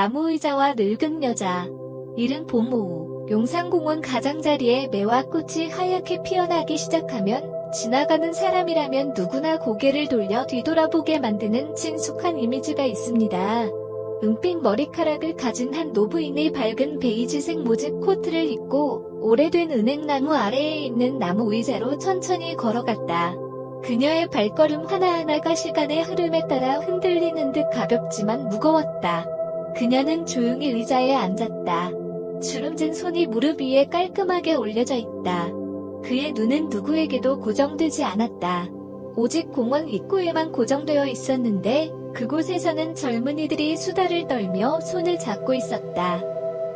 나무 의자와 늙은 여자. 이른 봄 오후, 용산공원 가장자리에 매화 꽃이 하얗게 피어나기 시작하면 지나가는 사람이라면 누구나 고개를 돌려 뒤돌아보게 만드는 친숙한 이미지가 있습니다. 은빛 머리카락을 가진 한 노부인이 밝은 베이지색 모직 코트를 입고 오래된 은행나무 아래에 있는 나무 의자로 천천히 걸어갔다. 그녀의 발걸음 하나하나가 시간의 흐름에 따라 흔들리는 듯 가볍지만 무거웠다. 그녀는 조용히 의자에 앉았다. 주름진 손이 무릎 위에 깔끔하게 올려져 있다. 그의 눈은 누구에게도 고정되지 않았다. 오직 공원 입구에만 고정되어 있었는데 그곳에서는 젊은이들이 수다를 떨며 손을 잡고 있었다.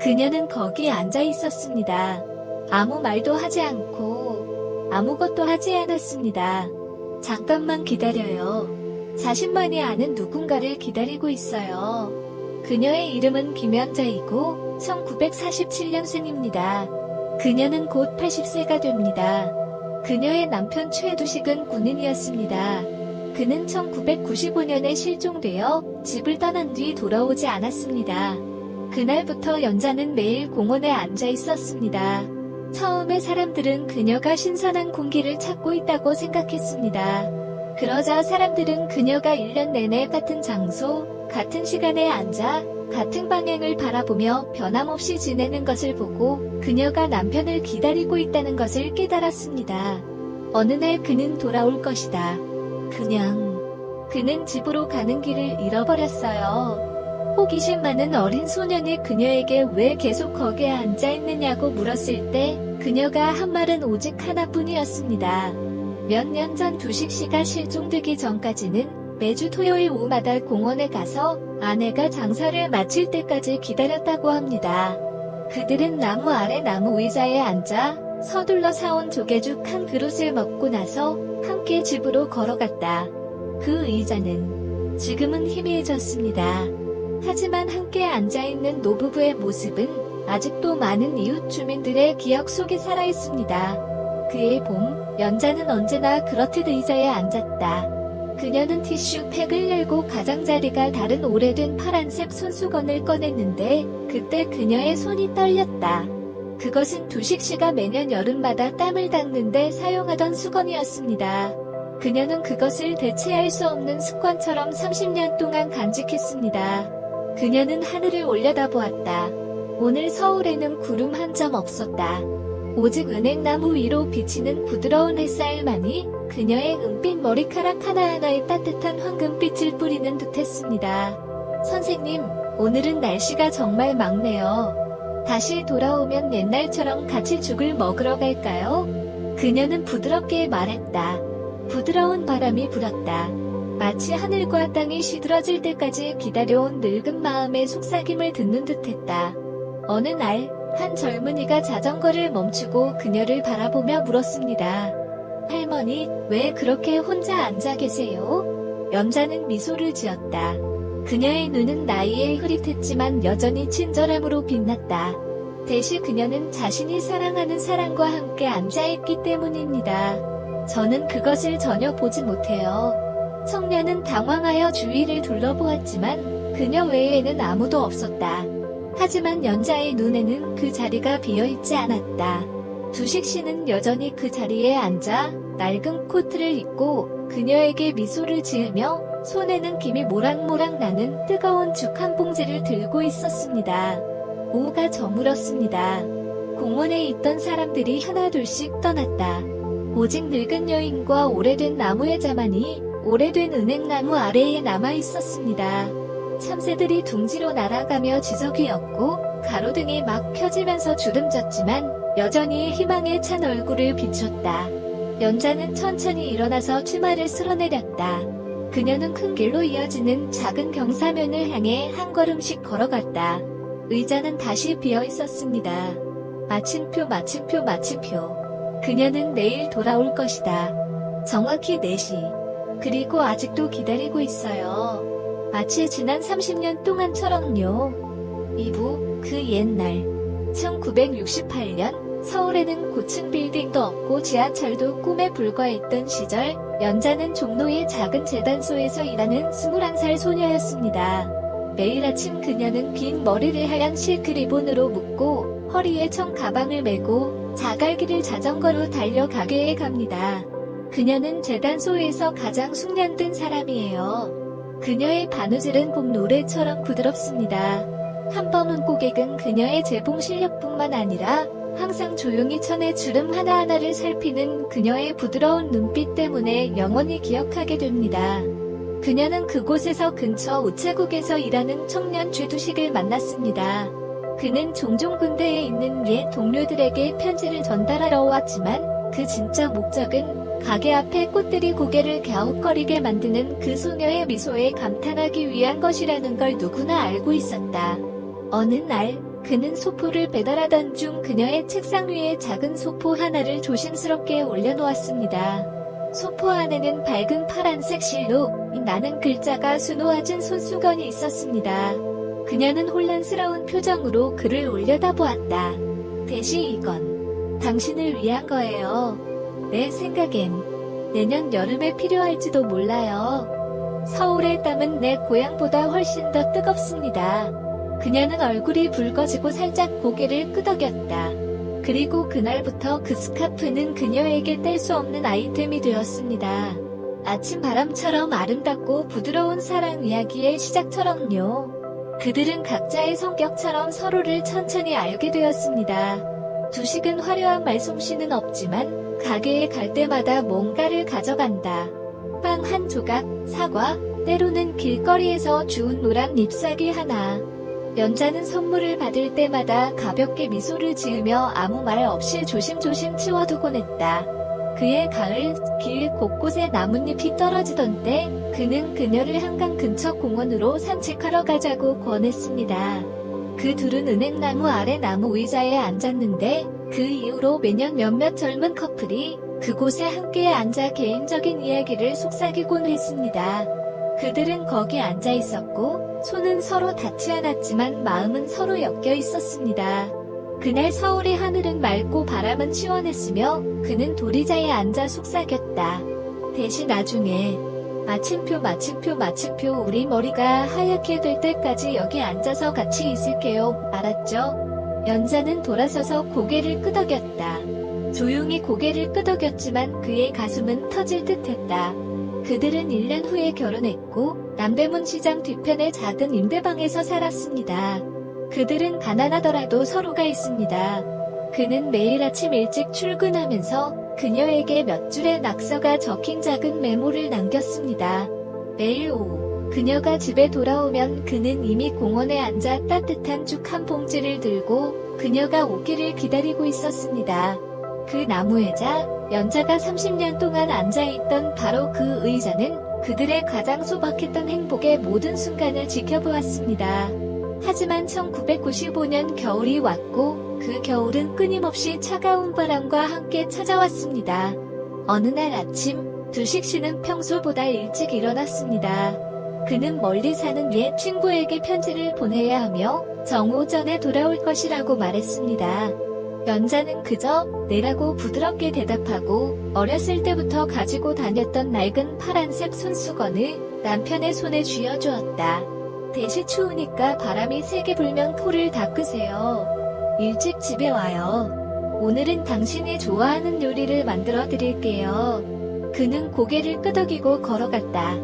그녀는 거기 앉아 있었습니다. 아무 말도 하지 않고 아무것도 하지 않았습니다. 잠깐만 기다려요. 자신만이 아는 누군가를 기다리고 있어요. 그녀의 이름은 김연자이고 1947년생입니다. 그녀는 곧 80세가 됩니다. 그녀의 남편 최두식은 군인이었습니다. 그는 1995년에 실종되어 집을 떠난 뒤 돌아오지 않았습니다. 그날부터 연자는 매일 공원에 앉아 있었습니다. 처음에 사람들은 그녀가 신선한 공기를 찾고 있다고 생각했습니다. 그러자 사람들은 그녀가 1년 내내 같은 장소, 같은 시간에 앉아 같은 방향을 바라보며 변함없이 지내는 것을 보고 그녀가 남편을 기다리고 있다는 것을 깨달았습니다. 어느 날 그는 돌아올 것이다. 그는 집으로 가는 길을 잃어버렸어요. 호기심 많은 어린 소년이 그녀에게 왜 계속 거기에 앉아있느냐고 물었을 때 그녀가 한 말은 오직 하나뿐이었습니다. 몇 년 전 두식 씨가 실종되기 전까지는 매주 토요일 오후마다 공원에 가서 아내가 장사를 마칠 때까지 기다렸다고 합니다. 그들은 나무 아래 나무 의자에 앉아 서둘러 사온 조개죽 한 그릇을 먹고 나서 함께 집으로 걸어갔다. 그 의자는 지금은 희미해졌습니다. 하지만 함께 앉아있는 노부부의 모습은 아직도 많은 이웃 주민들의 기억 속에 살아있습니다. 그의 봄, 연자는 언제나 그렇듯 의자에 앉았다. 그녀는 티슈팩을 열고 가장자리가 다른 오래된 파란색 손수건을 꺼냈는데 그때 그녀의 손이 떨렸다. 그것은 두식 씨가 매년 여름마다 땀을 닦는데 사용하던 수건이었습니다. 그녀는 그것을 대체할 수 없는 습관처럼 30년 동안 간직했습니다. 그녀는 하늘을 올려다보았다. 오늘 서울에는 구름 한 점 없었다. 오직 은행나무 위로 비치는 부드러운 햇살만이 그녀의 은빛 머리카락 하나하나에 따뜻한 황금빛을 뿌리는 듯했습니다. 선생님, 오늘은 날씨가 정말 맑네요. 다시 돌아오면 옛날처럼 같이 죽을 먹으러 갈까요? 그녀는 부드럽게 말했다. 부드러운 바람이 불었다. 마치 하늘과 땅이 시들어질 때까지 기다려온 늙은 마음의 속삭임을 듣는 듯했다. 어느 날, 한 젊은이가 자전거를 멈추고 그녀를 바라보며 물었습니다. 할머니, 왜 그렇게 혼자 앉아 계세요? 연자는 미소를 지었다. 그녀의 눈은 나이에 흐릿했지만 여전히 친절함으로 빛났다. 대신 그녀는 자신이 사랑하는 사람과 함께 앉아있기 때문입니다. 저는 그것을 전혀 보지 못해요. 청년은 당황하여 주위를 둘러보았지만 그녀 외에는 아무도 없었다. 하지만 연자의 눈에는 그 자리가 비어있지 않았다. 두식 씨는 여전히 그 자리에 앉아 낡은 코트를 입고 그녀에게 미소를 지으며 손에는 김이 모락모락 나는 뜨거운 죽 한 봉지를 들고 있었습니다. 오후가 저물었습니다. 공원에 있던 사람들이 하나둘씩 떠났다. 오직 늙은 여인과 오래된 나무 의자만이 오래된 은행나무 아래에 남아있었습니다. 참새들이 둥지로 날아가며 지저귀였고 가로등이 막 켜지면서 주름졌지만 여전히 희망에 찬 얼굴을 비췄다. 연자는 천천히 일어나서 치마를 쓸어내렸다. 그녀는 큰 길로 이어지는 작은 경사면을 향해 한 걸음씩 걸어갔다. 의자는 다시 비어 있었습니다. 마침표. 그녀는 내일 돌아올 것이다. 정확히 4시. 그리고 아직도 기다리고 있어요. 마치 지난 30년 동안처럼요. 2부, 그 옛날. 1968년, 서울에는 고층 빌딩도 없고 지하철도 꿈에 불과했던 시절, 연자는 종로의 작은 재단소에서 일하는 21살 소녀였습니다. 매일 아침 그녀는 긴 머리를 하얀 실크 리본으로 묶고 허리에 청 가방을 메고 자갈길을 자전거로 달려 가게에 갑니다. 그녀는 재단소에서 가장 숙련된 사람이에요. 그녀의 바느질은 봄 노래처럼 부드럽습니다. 한 번 온 고객은 그녀의 재봉 실력뿐만 아니라 항상 조용히 천의 주름 하나하나를 살피는 그녀의 부드러운 눈빛 때문에 영원히 기억하게 됩니다. 그녀는 그곳에서 근처 우체국에서 일하는 청년 죄두식을 만났습니다. 그는 종종 군대에 있는 옛 동료들에게 편지를 전달하러 왔지만 그 진짜 목적은 가게 앞에 꽃들이 고개를 갸웃거리게 만드는 그 소녀의 미소에 감탄하기 위한 것이라는 걸 누구나 알고 있었다. 어느 날 그는 소포를 배달하던 중 그녀의 책상 위에 작은 소포 하나를 조심스럽게 올려놓았습니다. 소포 안에는 밝은 파란색 실로 나는 글자가 수놓아진 손수건이 있었습니다. 그녀는 혼란스러운 표정으로 글을 올려다보았다. 대시 이건 당신을 위한 거예요. 내 생각엔 내년 여름에 필요할지도 몰라요. 서울의 땀은 내 고향보다 훨씬 더 뜨겁습니다. 그녀는 얼굴이 붉어지고 살짝 고개를 끄덕였다. 그리고 그날부터 그 스카프는 그녀에게 뗄 수 없는 아이템이 되었습니다. 아침 바람처럼 아름답고 부드러운 사랑 이야기의 시작처럼요. 그들은 각자의 성격처럼 서로를 천천히 알게 되었습니다. 두식은 화려한 말솜씨는 없지만 가게에 갈 때마다 뭔가를 가져간다. 빵 한 조각, 사과, 때로는 길거리에서 주운 노란 잎사귀 하나. 연자는 선물을 받을 때마다 가볍게 미소를 지으며 아무 말 없이 조심조심 치워두곤 했다. 그의 가을 길 곳곳에 나뭇잎이 떨어지던 때 그는 그녀를 한강 근처 공원으로 산책하러 가자고 권했습니다. 그 둘은 은행나무 아래 나무 의자에 앉았는데 그 이후로 매년 몇몇 젊은 커플이 그곳에 함께 앉아 개인적인 이야기를 속삭이곤 했습니다. 그들은 거기 앉아 있었고 손은 서로 닿지 않았지만 마음은 서로 엮여 있었습니다. 그날 서울의 하늘은 맑고 바람은 시원했으며 그는 도리자에 앉아 속삭였다. 대신 나중에 마침표 우리 머리가 하얗게 될 때까지 여기 앉아서 같이 있을게요. 알았죠? 연자는 돌아서서 고개를 끄덕였다. 조용히 고개를 끄덕였지만 그의 가슴은 터질 듯했다. 그들은 1년 후에 결혼했고 남대문 시장 뒤편의 작은 임대방에서 살았습니다. 그들은 가난하더라도 서로가 있습니다. 그는 매일 아침 일찍 출근하면서 그녀에게 몇 줄의 낙서가 적힌 작은 메모를 남겼습니다. 매일 오후 그녀가 집에 돌아오면 그는 이미 공원에 앉아 따뜻한 죽 한 봉지를 들고 그녀가 오기를 기다리고 있었습니다. 그 나무의자, 연자가 30년 동안 앉아있던 바로 그 의자는 그들의 가장 소박했던 행복의 모든 순간을 지켜보았습니다. 하지만 1995년 겨울이 왔고 그 겨울은 끊임없이 차가운 바람과 함께 찾아왔습니다. 어느 날 아침, 두식 씨는 평소보다 일찍 일어났습니다. 그는 멀리 사는 옛 친구에게 편지를 보내야 하며 정오 전에 돌아올 것이라고 말했습니다. 연자는 그저 내라고 부드럽게 대답하고 어렸을 때부터 가지고 다녔던 낡은 파란색 손수건을 남편의 손에 쥐어주었다. 대시 추우니까 바람이 세게 불면 코를 닦으세요. 일찍 집에 와요. 오늘은 당신이 좋아하는 요리를 만들어 드릴게요. 그는 고개를 끄덕이고 걸어갔다.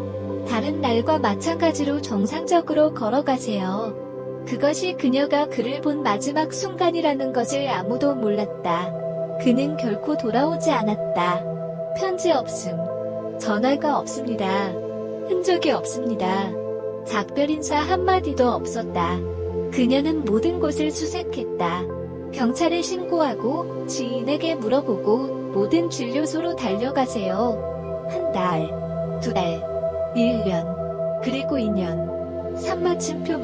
다른 날과 마찬가지로 정상적으로 걸어가세요. 그것이 그녀가 그를 본 마지막 순간이라는 것을 아무도 몰랐다. 그는 결코 돌아오지 않았다. 편지 없음. 전화가 없습니다. 흔적이 없습니다. 작별 인사 한마디도 없었다. 그녀는 모든 곳을 수색했다. 경찰에 신고하고 지인에게 물어보고 모든 진료소로 달려가세요. 한 달, 2달, 1년, 그리고 2년. 3마침표.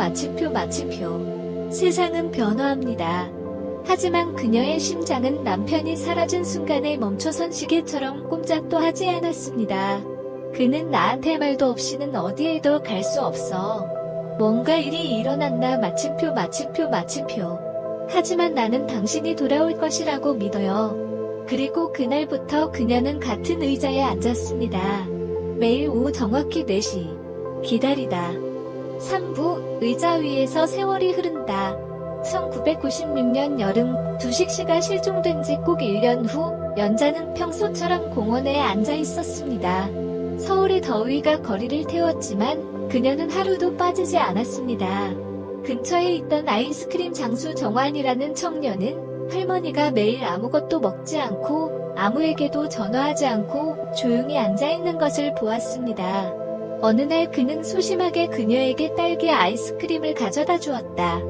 세상은 변화합니다. 하지만 그녀의 심장은 남편이 사라진 순간에 멈춰선 시계처럼 꼼짝도 하지 않았습니다. 그는 나한테 말도 없이는 어디에도 갈 수 없어. 뭔가 일이 일어났나 마침표. 하지만 나는 당신이 돌아올 것이라고 믿어요. 그리고 그날부터 그녀는 같은 의자에 앉았습니다. 매일 오후 정확히 4시. 기다리다. 3부 의자 위에서 세월이 흐른다. 1996년 여름 두식 씨가 실종된 지 꼭 1년 후 연자는 평소처럼 공원에 앉아 있었습니다. 서울의 더위가 거리를 태웠지만 그녀는 하루도 빠지지 않았습니다. 근처에 있던 아이스크림 장수 정환이라는 청년은 할머니가 매일 아무것도 먹지 않고 아무에게도 전화하지 않고 조용히 앉아있는 것을 보았습니다. 어느 날 그는 소심하게 그녀에게 딸기 아이스크림을 가져다 주었다.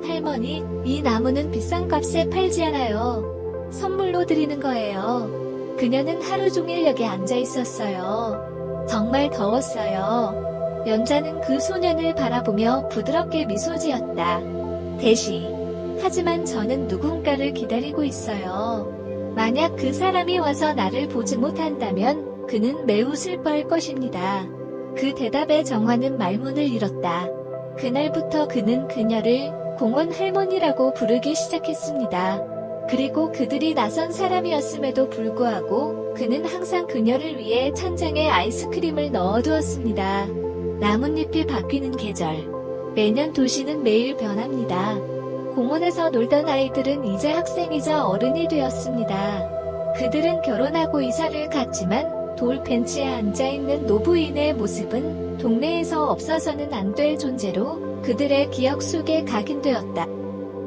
할머니, 이 나무는 비싼 값에 팔지 않아요. 선물로 드리는 거예요. 그녀는 하루 종일 여기 앉아 있었어요. 정말 더웠어요. 연자는 그 소년을 바라보며 부드럽게 미소 지었다. 대시. 하지만 저는 누군가를 기다리고 있어요. 만약 그 사람이 와서 나를 보지 못한다면 그는 매우 슬퍼할 것입니다. 그 대답에 정화는 말문을 잃었다. 그날부터 그는 그녀를 공원 할머니라고 부르기 시작했습니다. 그리고 그들이 낯선 사람이었음에도 불구하고 그는 항상 그녀를 위해 찬장에 아이스크림을 넣어두었습니다. 나뭇잎이 바뀌는 계절. 매년 도시는 매일 변합니다. 공원에서 놀던 아이들은 이제 학생이자 어른이 되었습니다. 그들은 결혼하고 이사를 갔지만 돌 벤치에 앉아있는 노부인의 모습은 동네에서 없어서는 안 될 존재로 그들의 기억 속에 각인되었다.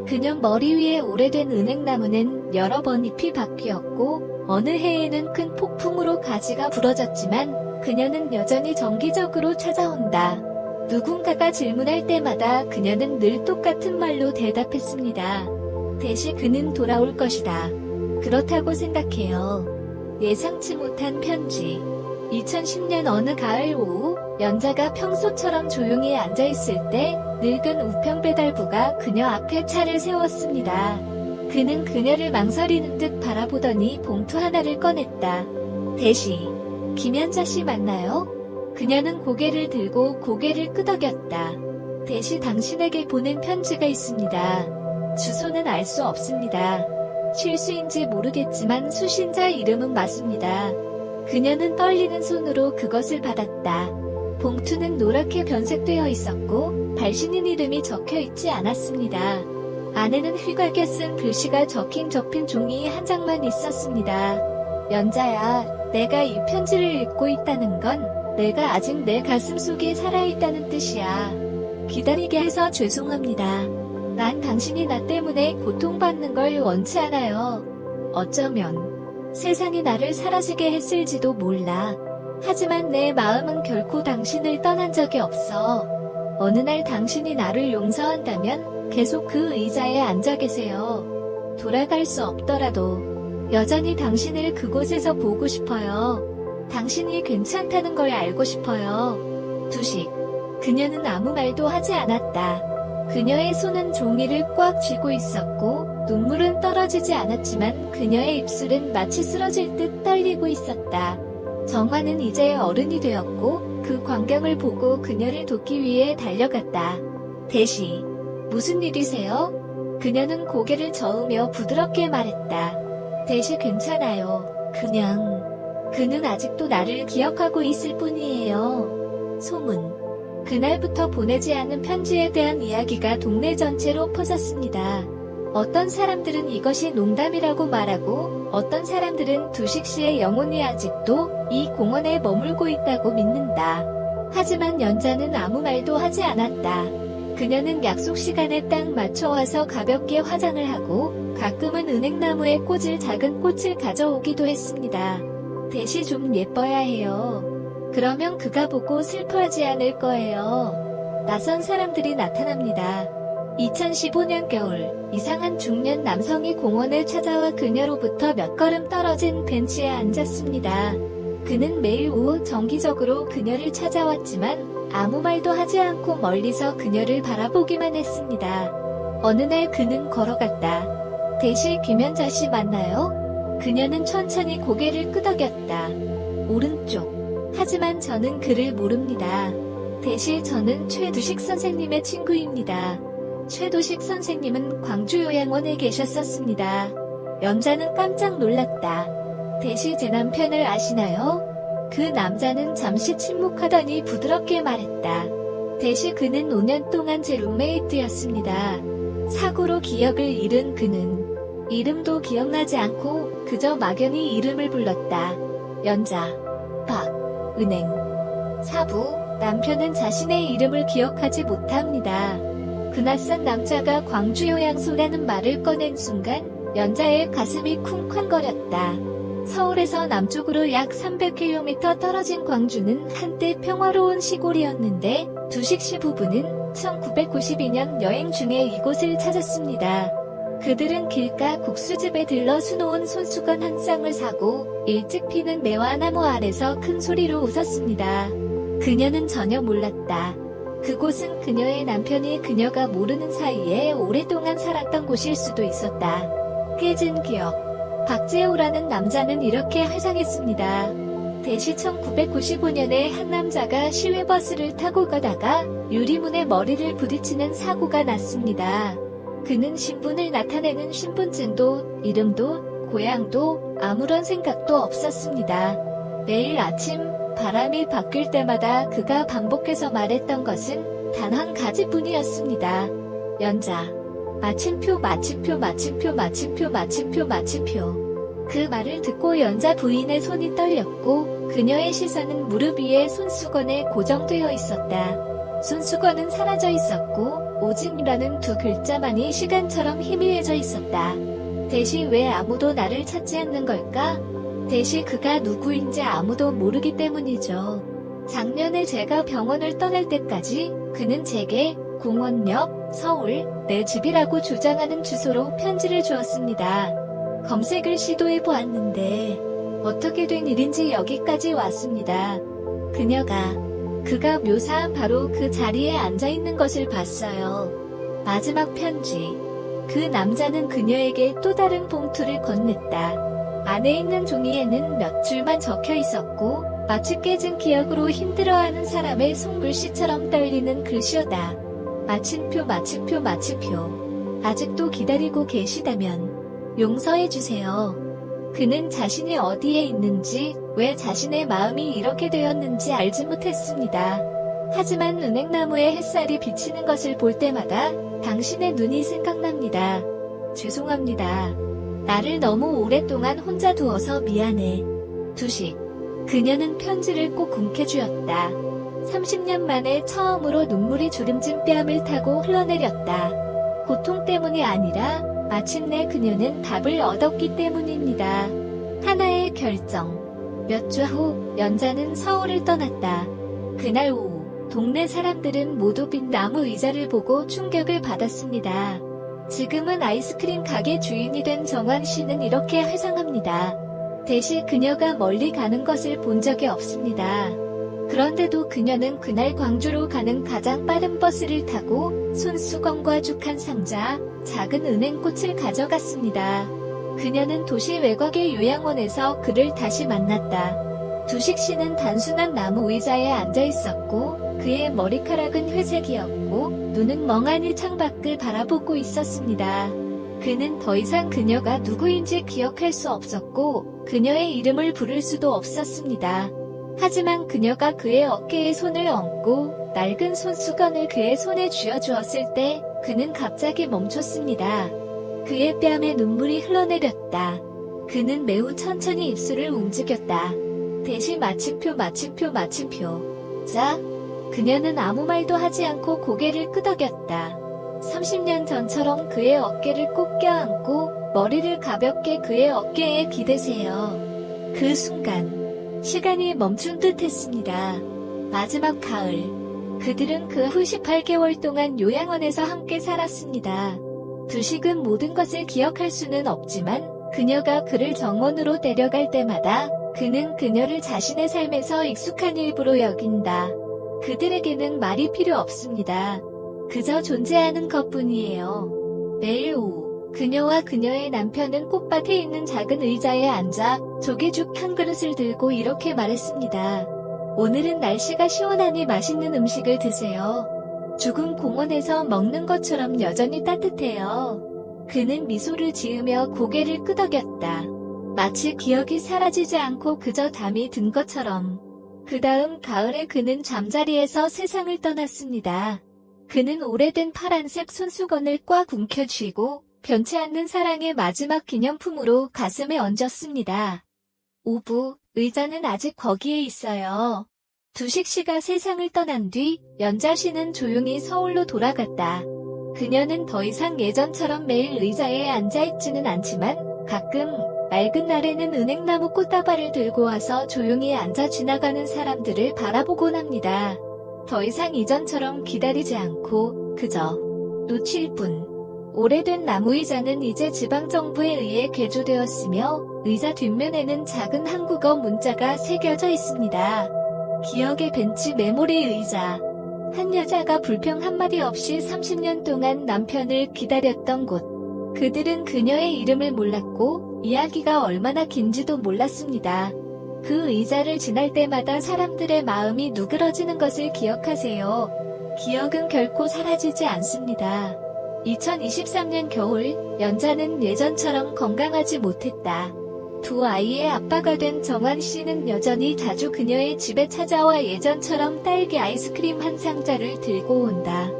그녀 머리 위에 오래된 은행나무는 여러 번 잎이 바뀌었고 어느 해에는 큰 폭풍으로 가지가 부러졌지만 그녀는 여전히 정기적으로 찾아온다. 누군가가 질문할 때마다 그녀는 늘 똑같은 말로 대답했습니다. 대신 그는 돌아올 것이다. 그렇다고 생각해요. 예상치 못한 편지. 2010년 어느 가을 오후, 연자가 평소처럼 조용히 앉아있을 때 늙은 우편배달부가 그녀 앞에 차를 세웠습니다. 그는 그녀를 망설이는 듯 바라보더니 봉투 하나를 꺼냈다. 대시. 김연자 씨 맞나요? 그녀는 고개를 들고 고개를 끄덕였다. 대시 당신에게 보낸 편지가 있습니다. 주소는 알 수 없습니다. 실수인지 모르겠지만 수신자 이름은 맞습니다. 그녀는 떨리는 손으로 그것을 받았다. 봉투는 노랗게 변색되어 있었고 발신인 이름이 적혀 있지 않았습니다. 안에는 휘갈겨 쓴 글씨가 접힌 종이 한 장만 있었습니다. 연자야, 내가 이 편지를 읽고 있다는 건 내가 아직 내 가슴 속에 살아있다는 뜻이야. 기다리게 해서 죄송합니다. 난 당신이 나 때문에 고통받는 걸 원치 않아요. 어쩌면 세상이 나를 사라지게 했을지도 몰라. 하지만 내 마음은 결코 당신을 떠난 적이 없어. 어느 날 당신이 나를 용서한다면 계속 그 의자에 앉아 계세요. 돌아갈 수 없더라도 여전히 당신을 그곳에서 보고 싶어요. 당신이 괜찮다는 걸 알고 싶어요. 두식. 그녀는 아무 말도 하지 않았다. 그녀의 손은 종이를 꽉 쥐고 있었고 눈물은 떨어지지 않았지만 그녀의 입술은 마치 쓰러질 듯 떨리고 있었다. 정화는 이제 어른이 되었고 그 광경을 보고 그녀를 돕기 위해 달려갔다. 대시. 무슨 일이세요? 그녀는 고개를 저으며 부드럽게 말했다. 대시 괜찮아요. 그는 아직도 나를 기억하고 있을 뿐이에요. 소문. 그날부터 보내지 않은 편지에 대한 이야기가 동네 전체로 퍼졌습니다. 어떤 사람들은 이것이 농담이라고 말하고 어떤 사람들은 두식 씨의 영혼이 아직도 이 공원에 머물고 있다고 믿는다. 하지만 연자는 아무 말도 하지 않았다. 그녀는 약속 시간에 딱 맞춰 와서 가볍게 화장을 하고 가끔은 은행나무에 꽂을 작은 꽃을 가져오기도 했습니다. 대시 좀 예뻐야 해요. 그러면 그가 보고 슬퍼하지 않을 거예요. 낯선 사람들이 나타납니다. 2015년 겨울, 이상한 중년 남성이 공원을 찾아와 그녀로부터 몇 걸음 떨어진 벤치에 앉았습니다. 그는 매일 오후 정기적으로 그녀를 찾아왔지만 아무 말도 하지 않고 멀리서 그녀를 바라보기만 했습니다. 어느 날 그는 걸어갔다. 대시 김연자 씨 맞나요? 그녀는 천천히 고개를 끄덕였다. 오른쪽. 하지만 저는 그를 모릅니다. 대시 저는 최두식 선생님의 친구입니다. 최두식 선생님은 광주요양원에 계셨었습니다. 연자는 깜짝 놀랐다. 대시 제 남편을 아시나요? 그 남자는 잠시 침묵하더니 부드럽게 말했다. 대시 그는 5년 동안 제 룸메이트였습니다. 사고로 기억을 잃은 그는 이름도 기억나지 않고 그저 막연히 이름을 불렀다. 연자, 박, 은행, 사부. 남편은 자신의 이름을 기억하지 못합니다. 그 낯선 남자가 광주 요양소라는 말을 꺼낸 순간 연자의 가슴이 쿵쾅거렸다. 서울에서 남쪽으로 약 300km 떨어진 광주는 한때 평화로운 시골이었는데 두식 씨 부부는 1992년 여행 중에 이곳을 찾았습니다. 그들은 길가 국수집에 들러 수놓은 손수건 한 쌍을 사고 일찍 피는 매화 나무 아래서 큰 소리로 웃었습니다. 그녀는 전혀 몰랐다. 그곳은 그녀의 남편이 그녀가 모르는 사이에 오랫동안 살았던 곳일 수도 있었다. 깨진 기억. 박재호라는 남자는 이렇게 회상했습니다. 대시 1995년에 한 남자가 시외버스를 타고 가다가 유리문에 머리를 부딪히는 사고가 났습니다. 그는 신분을 나타내는 신분증도 이름도 고향도 아무런 생각도 없었습니다. 매일 아침 바람이 바뀔 때마다 그가 반복해서 말했던 것은 단 한 가지뿐이었습니다. 연자. 마침표 마침표 마침표 마침표 마침표 마침표. 그 말을 듣고 연자 부인의 손이 떨렸고 그녀의 시선은 무릎 위에 손수건에 고정되어 있었다. 손수건은 사라져 있었고 오진이라는 두 글자만이 시간처럼 희미해져 있었다. 대시 왜 아무도 나를 찾지 않는 걸까? 대시 그가 누구인지 아무도 모르기 때문이죠. 작년에 제가 병원을 떠날 때까지 그는 제게 공원역, 서울, 내 집이라고 주장하는 주소로 편지를 주었습니다. 검색을 시도해 보았는데 어떻게 된 일인지 여기까지 왔습니다. 그가 묘사한 바로 그 자리에 앉아있는 것을 봤어요. 마지막 편지. 그 남자는 그녀에게 또 다른 봉투를 건넸다. 안에 있는 종이에는 몇 줄만 적혀 있었고 마치 깨진 기억으로 힘들어하는 사람의 손글씨처럼 떨리는 글씨였다. 마침표 마침표 마침표. 아직도 기다리고 계시다면 용서해주세요. 그는 자신이 어디에 있는지 왜 자신의 마음이 이렇게 되었는지 알지 못했습니다. 하지만 은행나무에 햇살이 비치는 것을 볼 때마다 당신의 눈이 생각납니다. 죄송합니다. 나를 너무 오랫동안 혼자 두어서 미안해. 두식. 그녀는 편지를 꼭 움켜쥐었다. 30년 만에 처음으로 눈물이 주름진 뺨을 타고 흘러내렸다. 고통 때문이 아니라 마침내 그녀는 답을 얻었기 때문입니다. 하나의 결정. 몇 주 후 연자는 서울을 떠났다. 그날 오후 동네 사람들은 모두 빈 나무 의자를 보고 충격을 받았습니다. 지금은 아이스크림 가게 주인이 된 정환 씨는 이렇게 회상합니다. 대시 그녀가 멀리 가는 것을 본 적이 없습니다. 그런데도 그녀는 그날 광주로 가는 가장 빠른 버스를 타고 손수건과 죽 한 상자, 작은 은행꽃을 가져갔습니다. 그녀는 도시 외곽의 요양원에서 그를 다시 만났다. 두식 씨는 단순한 나무 의자에 앉아 있었고 그의 머리카락은 회색이었고 눈은 멍하니 창밖을 바라보고 있었습니다. 그는 더 이상 그녀가 누구인지 기억할 수 없었고 그녀의 이름을 부를 수도 없었습니다. 하지만 그녀가 그의 어깨에 손을 얹고 낡은 손수건을 그의 손에 쥐어주었을 때 그는 갑자기 멈췄습니다. 그의 뺨에 눈물이 흘러내렸다. 그는 매우 천천히 입술을 움직였다. 대시 마침표 마침표 마침표. 자. 그녀는 아무 말도 하지 않고 고개를 끄덕였다. 30년 전처럼 그의 어깨를 꼭 껴안고 머리를 가볍게 그의 어깨에 기대세요. 그 순간 시간이 멈춘 듯 했습니다. 마지막 가을. 그들은 그 후 18개월 동안 요양원에서 함께 살았습니다. 두식은 모든 것을 기억할 수는 없지만 그녀가 그를 정원으로 데려갈 때마다 그는 그녀를 자신의 삶에서 익숙한 일부로 여긴다. 그들에게는 말이 필요 없습니다. 그저 존재하는 것뿐이에요. 매일 오후 그녀와 그녀의 남편은 꽃밭에 있는 작은 의자에 앉아 조개죽 한 그릇을 들고 이렇게 말했습니다. 오늘은 날씨가 시원하니 맛있는 음식을 드세요. 죽은 공원에서 먹는 것처럼 여전히 따뜻해요. 그는 미소를 지으며 고개를 끄덕였다. 마치 기억이 사라지지 않고 그저 잠이 든 것처럼. 그 다음 가을에 그는 잠자리에서 세상을 떠났습니다. 그는 오래된 파란색 손수건을 꽉 움켜쥐고 변치 않는 사랑의 마지막 기념품으로 가슴에 얹었습니다. 오부, 의자는 아직 거기에 있어요. 두식 씨가 세상을 떠난 뒤 연자 씨는 조용히 서울로 돌아갔다. 그녀는 더 이상 예전처럼 매일 의자에 앉아있지는 않지만 가끔 맑은 날에는 은행나무 꽃다발을 들고 와서 조용히 앉아 지나가는 사람들을 바라보곤 합니다. 더 이상 이전처럼 기다리지 않고 그저 놓칠 뿐. 오래된 나무의자는 이제 지방정부에 의해 개조되었으며 의자 뒷면에는 작은 한국어 문자가 새겨져 있습니다. 기억의 벤치 메모리 의자. 한 여자가 불평 한마디 없이 30년 동안 남편을 기다렸던 곳. 그들은 그녀의 이름을 몰랐고 이야기가 얼마나 긴지도 몰랐습니다. 그 의자를 지날 때마다 사람들의 마음이 누그러지는 것을 기억하세요. 기억은 결코 사라지지 않습니다. 2023년 겨울, 연자는 예전처럼 건강하지 못했다. 두 아이의 아빠가 된 정환 씨는 여전히 자주 그녀의 집에 찾아와 예전처럼 딸기 아이스크림 한 상자를 들고 온다.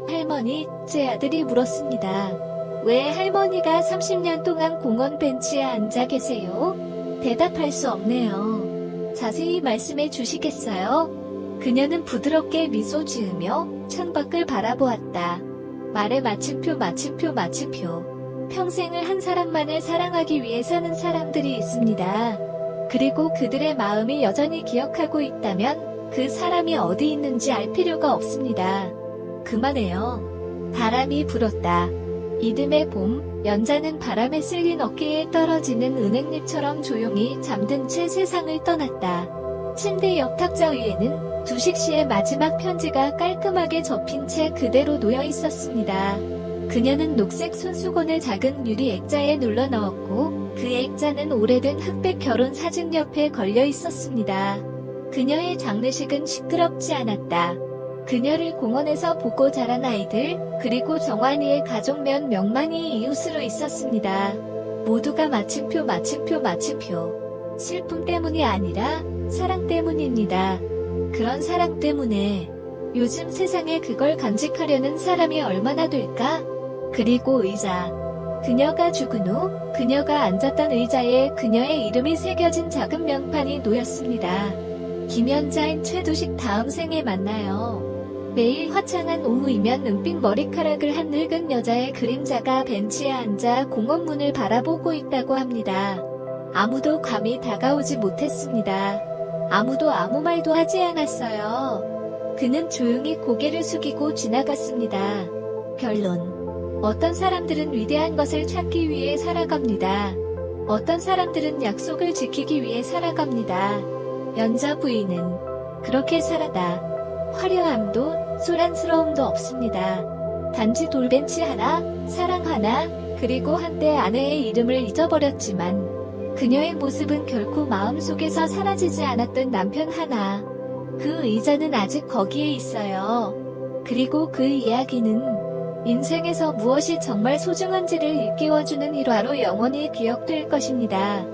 할머니, 제 아들이 물었습니다. 왜 할머니가 30년 동안 공원 벤치에 앉아 계세요? 대답할 수 없네요. 자세히 말씀해 주시겠어요? 그녀는 부드럽게 미소 지으며 창밖을 바라보았다. 말의 마침표. 평생을 한 사람만을 사랑하기 위해 사는 사람들이 있습니다. 그리고 그들의 마음이 여전히 기억하고 있다면 그 사람이 어디 있는지 알 필요가 없습니다. 그만해요. 바람이 불었다. 이듬해 봄, 연자는 바람에 쓸린 어깨에 떨어지는 은행잎처럼 조용히 잠든 채 세상을 떠났다. 침대 옆 탁자 위에는 두식 씨의 마지막 편지가 깔끔하게 접힌 채 그대로 놓여 있었습니다. 그녀는 녹색 손수건을 작은 유리 액자에 눌러 넣었고 그 액자는 오래된 흑백 결혼 사진 옆에 걸려 있었습니다. 그녀의 장례식은 시끄럽지 않았다. 그녀를 공원에서 보고 자란 아이들, 그리고 정환이의 가족 몇 명만이 이웃으로 있었습니다. 모두가 마침표. 슬픔 때문이 아니라 사랑 때문입니다. 그런 사랑 때문에 요즘 세상에 그걸 간직하려는 사람이 얼마나 될까? 그리고 의자. 그녀가 죽은 후 그녀가 앉았던 의자에 그녀의 이름이 새겨진 작은 명판이 놓였습니다. 김연자인 최두식 다음 생에 만나요. 매일 화창한 오후이면 은빛 머리카락을 한 늙은 여자의 그림자가 벤치에 앉아 공원 문을 바라보고 있다고 합니다. 아무도 감히 다가오지 못했습니다. 아무도 아무 말도 하지 않았어요. 그는 조용히 고개를 숙이고 지나갔습니다. 결론. 어떤 사람들은 위대한 것을 찾기 위해 살아갑니다. 어떤 사람들은 약속을 지키기 위해 살아갑니다. 연자 부인은 그렇게 살아다. 화려함도 소란스러움도 없습니다. 단지 돌벤치 하나, 사랑 하나, 그리고 한때 아내의 이름을 잊어버렸지만 그녀의 모습은 결코 마음속에서 사라지지 않았던 남편 하나. 그 의자는 아직 거기에 있어요. 그리고 그 이야기는 인생에서 무엇이 정말 소중한지를 일깨워주는 일화로 영원히 기억될 것입니다.